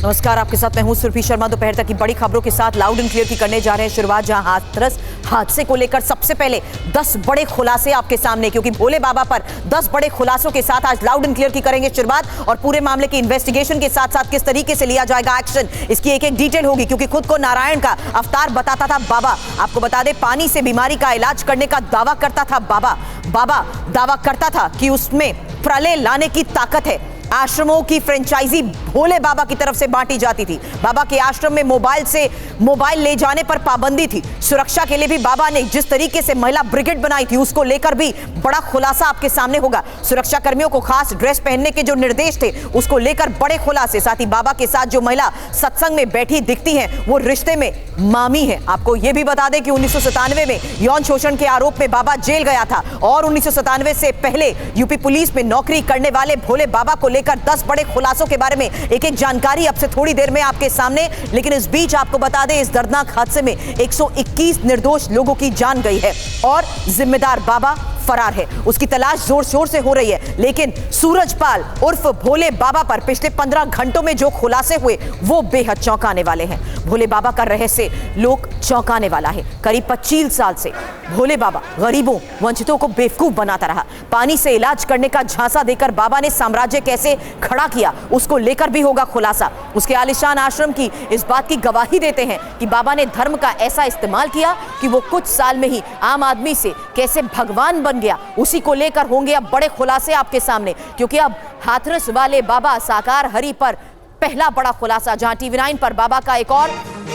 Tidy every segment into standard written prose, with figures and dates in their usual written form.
नमस्कार, आपके साथ मैं हूं सुरभि शर्मा। दोपहर तक की बड़ी खबरों के साथ लाउड एंड क्लियर की करने जा रहे हैं शुरुआत, जहां हाथरस हादसे को लेकर सबसे पहले 10 बड़े खुलासे आपके सामने, क्योंकि भोले बाबा पर 10 बड़े खुलासों के साथ आज लाउड एंड क्लियर की करेंगे शुरुआत। और पूरे मामले की इन्वेस्टिगेशन के साथ साथ किस तरीके से लिया जाएगा एक्शन, इसकी एक एक डिटेल होगी, क्योंकि खुद को नारायण का अवतार बताता था बाबा। आपको बता दें, पानी से बीमारी का इलाज करने का दावा करता था बाबा। बाबा दावा करता था कि उसमें प्रलय लाने की ताकत है। आश्रमों की फ्रेंचाइजी भोले बाबा की तरफ से बांटी जाती थी। बाबा के आश्रम में मोबाइल ले जाने पर पाबंदी थी। सुरक्षा के लिए भी बाबा ने जिस तरीके से महिला ब्रिगेड बनाई थी, उसको लेकर भी बड़ा खुलासा आपके सामने होगा। सुरक्षा कर्मियों को खास ड्रेस पहनने के जो निर्देश थे, उसको लेकर बड़े खुलासे। साथ ही बाबा के साथ जो महिला सत्संग में बैठी दिखती हैं, वो रिश्ते में मामी है। आपको यह भी बता दें कि 1997 में यौन शोषण के आरोप में बाबा जेल गया था, और 1997 से पहले यूपी पुलिस में नौकरी करने वाले भोले बाबा को लेकर 10 बड़े खुलासों के बारे में एक एक जानकारी अब से थोड़ी देर में आपके सामने। लेकिन इस बीच आपको बता दें, इस दर्दनाक हादसे में 121 निर्दोष लोगों की जान गई है और जिम्मेदार बाबा फरार है। उसकी तलाश जोर शोर से हो रही है। लेकिन सूरजपाल उर्फ भोले बाबा पर पिछले 15 घंटों में जो खुलासे हुए, वो बेहद चौंकाने वाले हैं। भोले बाबा का रहस्य लोग चौंकाने वाला है। करीब 25 साल से भोले बाबा गरीबों वंचितों को बेवकूफ बनाता रहा। पानी से इलाज करने का झांसा देकर बाबा ने साम्राज्य कैसे खड़ा किया, उसको लेकर भी होगा खुलासा। उसके आलिशान आश्रम की इस बात की गवाही देते हैं कि बाबा ने धर्म का ऐसा इस्तेमाल किया कि वो कुछ साल में ही आम आदमी से कैसे भगवान बन गया। उसी को लेकर होंगे अब बड़े खुलासे आपके सामने, क्योंकि अब हाथरस वाले बाबा साकार हरि पर पहला बड़ा खुलासा, जहां TV9 पर बाबा का एक और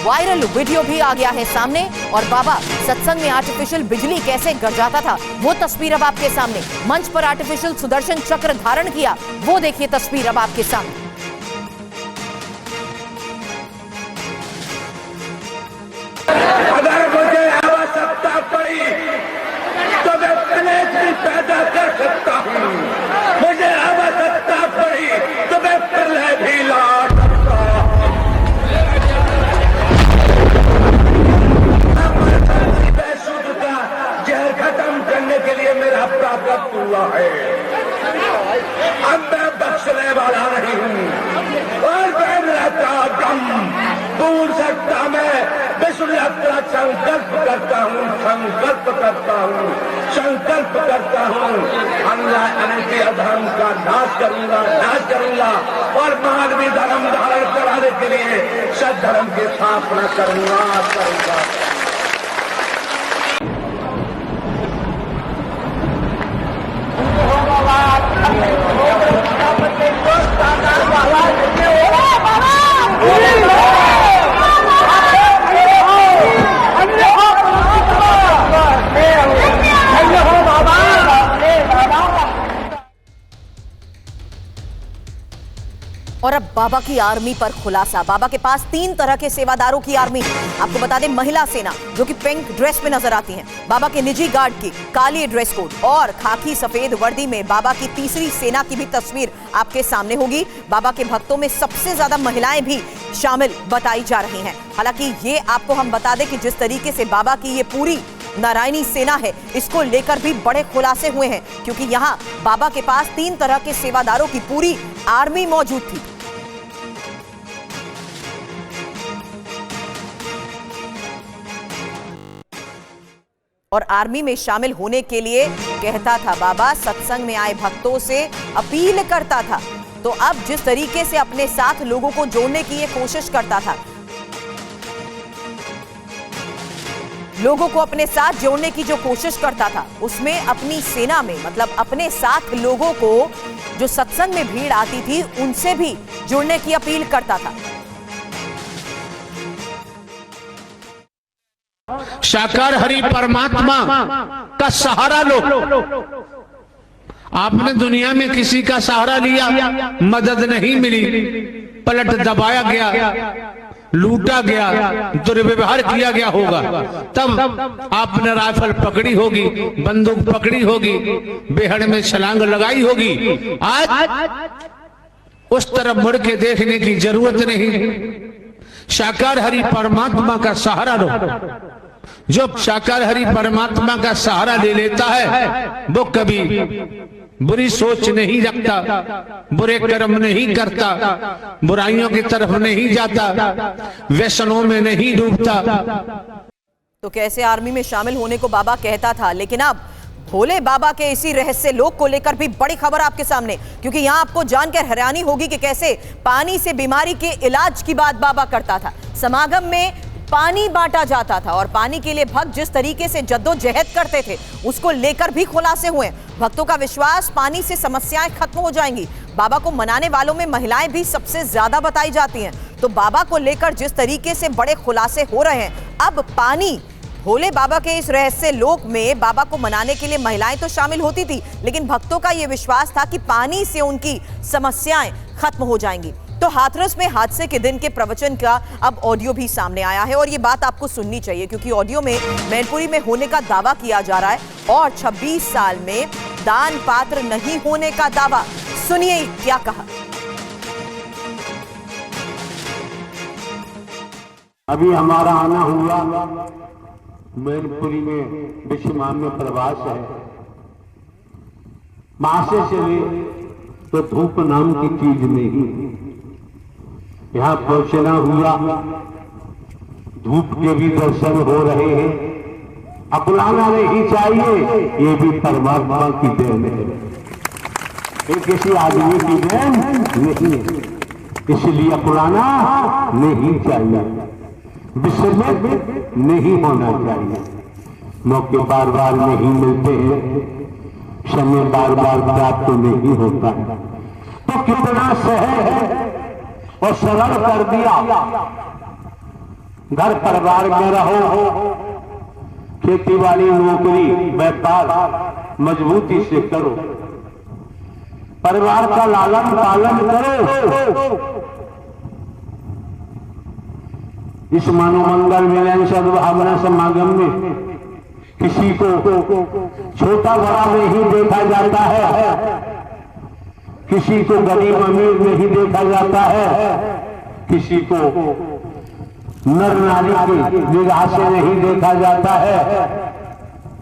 वायरल वीडियो भी आ गया है सामने। और बाबा सत्संग में आर्टिफिशियल बिजली कैसे गरजाता था, वो तस्वीर अब आपके सामने। मंच पर आर्टिफिशियल सुदर्शन चक्र धारण किया, वो देखिए तस्वीर अब आपके सामने। अगर मुझे आवश्यकता पड़ी तो मैं कलेश भी पैदा कर सकता हूँ। मुझे आवश्यकता पड़ी तो मैं प्रलय भी ला सकता हूँ। शुद्ध का जहर खत्म करने के लिए मेरा प्राप्त हुआ है। अब मैं बख्शने वाला नहीं हूँ, और मैं रहता दम दूर सकता। मैं विष्णु यात्रा संकल्प करता हूँ, संकल्प करता हूँ, संकल्प करता हूँ। अन्य अधर्म का नाश करूंगा, नाश करूंगा, और मानवीय धर्म धारण कराने के लिए सद्धर्म की स्थापना करूंगा। और अब बाबा की आर्मी पर खुलासा। बाबा के पास 3 तरह के सेवादारों की आर्मी है। आपको बता दें, महिला सेना जो कि पिंक ड्रेस में नजर आती हैं, बाबा के निजी गार्ड की काली ड्रेस कोड और खाकी सफेद वर्दी में बाबा की तीसरी सेना की भी तस्वीर आपके सामने होगी। बाबा के भक्तों में सबसे ज्यादा महिलाएं भी शामिल बताई जा रही हैं। हालांकि ये आपको हम बता दें कि जिस तरीके से बाबा की ये पूरी नारायणी सेना है, इसको लेकर भी बड़े खुलासे हुए हैं, क्योंकि यहाँ बाबा के पास 3 तरह के सेवादारों की पूरी आर्मी मौजूद थी। और आर्मी में शामिल होने के लिए कहता था बाबा, सत्संग में आए भक्तों से अपील करता था। तो अब जिस तरीके से अपने साथ लोगों को जोड़ने की ये कोशिश करता था, लोगों को अपने साथ जोड़ने की जो कोशिश करता था, उसमें अपनी सेना में, मतलब अपने साथ लोगों को जो सत्संग में भीड़ आती थी, उनसे भी जुड़ने की अपील करता था। साकार हरि परमात्मा का सहारा लो। आपने दुनिया में किसी का सहारा लिया, मदद नहीं मिली, पलट दबाया गया, लूटा गया, दुर्व्यवहार किया गया होगा, तब आपने राइफल पकड़ी होगी, बंदूक पकड़ी होगी, बेहड़ में छलांग लगाई होगी। आज उस तरफ मुड़ के देखने की जरूरत नहीं। साकार हरि परमात्मा का सहारा लो। जो साकार हरि परमात्मा का सहारा ले लेता है, वो कभी बुरी सोच नहीं रखता, बुरे कर्म नहीं करता, बुराइयों की तरफ नहीं जाता, व्यसनों में नहीं डूबता। तो कैसे आर्मी में शामिल होने को बाबा कहता था, लेकिन अब भोले बाबा के इसी रहस्य लोक को लेकर भी बड़ी खबर आपके सामने, क्योंकि यहां आपको जानकर हैरानी होगी कि कैसे पानी से बीमारी के इलाज की बात बाबा करता था। समागम में पानी बांटा जाता था और पानी के लिए भक्त जिस तरीके से जद्दोजहद करते थे उसको लेकर भी खुलासे हुए। भक्तों का विश्वास पानी से समस्याएं खत्म हो जाएंगी। बाबा को मनाने वालों में महिलाएं भी सबसे ज्यादा बताई जाती हैं। तो बाबा को लेकर जिस तरीके से बड़े खुलासे हो रहे हैं, अब पानी भोले बाबा के इस रहस्य लोक में बाबा को मनाने के लिए महिलाएं तो शामिल होती थी, लेकिन भक्तों का यह विश्वास था कि पानी से उनकी समस्याएं खत्म हो जाएंगी। तो हाथरस में हादसे के दिन के प्रवचन का अब ऑडियो भी सामने आया है और ये बात आपको सुननी चाहिए, क्योंकि ऑडियो में मैनपुरी में होने का दावा किया जा रहा है और 26 साल में दान पात्र नहीं होने का दावा। सुनिए क्या कहा। अभी हमारा आना हुआ मैनपुरी में विश्वमान्य प्रवास है। मासे चले तो धूप नाम की चीज नहीं, यहाँ पहुंचना हुआ, धूप के भी दर्शन हो रहे हैं। अपनाना नहीं चाहिए, ये भी परमात्मा की देन है, ये किसी आदमी की देन नहीं है, इसलिए अपनाना नहीं चाहिए, विस्मृत नहीं होना चाहिए। मौके बार बार नहीं मिलते हैं, समय बार बार प्राप्त नहीं होता है, तो कितना सहज है और सरल कर दिया। घर परिवार में रहो, खेती बाड़ी नौकरी व्यापार मजबूती से करो, परिवार का लालन पालन करो। इस मानवमंगल मिलन सद्भावना समागम में किसी को छोटा बड़ा नहीं देखा जाता है, किसी को गरीब अमीर नहीं देखा जाता है, किसी को नर नारी की निगाह से नहीं देखा जाता है।